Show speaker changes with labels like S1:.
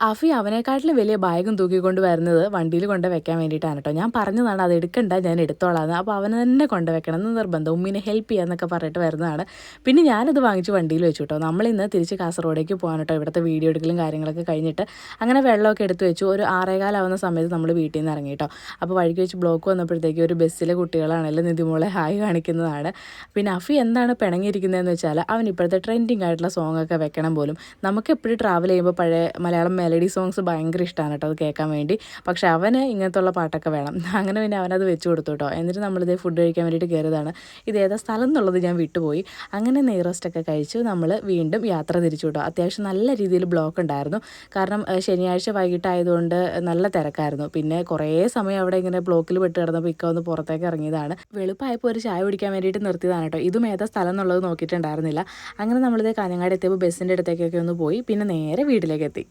S1: അഫി അവനെക്കാട്ടിലും വലിയ ബാഗും തൂക്കിക്കൊണ്ട് വരുന്നത് വണ്ടിയിൽ കൊണ്ട് വെക്കാൻ വേണ്ടിയിട്ടാണ് കേട്ടോ. ഞാൻ പറഞ്ഞതാണ് അത് എടുക്കണ്ട, ഞാൻ എടുത്തോളാന്ന്. അപ്പോൾ അവനെ തന്നെ കൊണ്ട് വെക്കണം എന്ന് നിർബന്ധം. ഉമ്മീനെ ഹെൽപ്പ് ചെയ്യാന്നൊക്കെ പറഞ്ഞിട്ട് വരുന്നതാണ്. പിന്നെ ഞാനത് വാങ്ങിച്ച് വണ്ടിയിൽ വെച്ചു കേട്ടോ. നമ്മളിന്ന് തിരിച്ച് കാസർഗോഡേക്ക് പോകാൻ കേട്ടോ. ഇവിടുത്തെ വീഡിയോ എടുക്കലും കാര്യങ്ങളൊക്കെ കഴിഞ്ഞിട്ട് അങ്ങനെ വെള്ളമൊക്കെ എടുത്ത് വെച്ചു. ഒരു 6:15 സമയത്ത് നമ്മൾ വീട്ടിൽ നിന്ന് ഇറങ്ങി കേട്ടോ. അപ്പോൾ വഴിക്ക് വെച്ച് ബ്ലോക്ക് വന്നപ്പോഴത്തേക്ക് ഒരു ബസ്സിലെ കുട്ടികളാണെങ്കിലും നിധിമോളെ ഹായ് കാണിക്കുന്നതാണ്. പിന്നെ അഫി എന്താണ് പിണങ്ങിയിരിക്കുന്നതെന്ന് വെച്ചാൽ അവൻ ഇപ്പോഴത്തെ ട്രെൻഡിങ് ആയിട്ടുള്ള സോങ്ങൊക്കെ വെക്കണം പോലും. നമുക്ക് എപ്പോഴും ട്രാവൽ ചെയ്യുമ്പോൾ പഴയ മലയാളം മെലഡി സോങ്സ് ഭയങ്കര ഇഷ്ടമാണ് കേട്ടോ അത് കേൾക്കാൻ വേണ്ടി. പക്ഷെ അവന് ഇങ്ങനത്തുള്ള പാട്ടൊക്കെ വേണം. അങ്ങനെ പിന്നെ അവനത് വെച്ച് കൊടുത്തു കേട്ടോ. എന്നിട്ട് നമ്മളിതേ ഫുഡ് കഴിക്കാൻ വേണ്ടിയിട്ട് കയറിയതാണ്. ഇത് ഏതാ സ്ഥലം എന്നുള്ളത് ഞാൻ വിട്ടുപോയി. അങ്ങനെ നെയ്റോസ്റ്റൊക്കെ കഴിച്ചു നമ്മൾ വീണ്ടും യാത്ര തിരിച്ചു കേട്ടോ. അത്യാവശ്യം നല്ല രീതിയിൽ ബ്ലോക്ക് ഉണ്ടായിരുന്നു. കാരണം ശനിയാഴ്ച വൈകിട്ടായതുകൊണ്ട് നല്ല തിരക്കായിരുന്നു. പിന്നെ കുറേ സമയം അവിടെ ഇങ്ങനെ ബ്ലോക്കിൽ പെട്ട് കിടന്നപ്പോൾ ഇക്ക ഒന്ന് പുറത്തേക്ക് ഇറങ്ങിയതാണ്. വെളുപ്പായപ്പോൾ ഒരു ചായ കുടിക്കാൻ വേണ്ടിയിട്ട് നിർത്തിയതാണ് കേട്ടോ. ഇതും ഏതാ സ്ഥലം എന്നുള്ളത് നോക്കിയിട്ടുണ്ടായിരുന്നില്ല. അങ്ങനെ നമ്മളിതേ കാഞ്ഞങ്ങാട് എത്തിയപ്പോൾ ബസ്സിൻ്റെ അടുത്തേക്കൊക്കെ ഒന്ന് പോയി. പിന്നെ നേരെ വീട്ടിലേക്ക് എത്തി.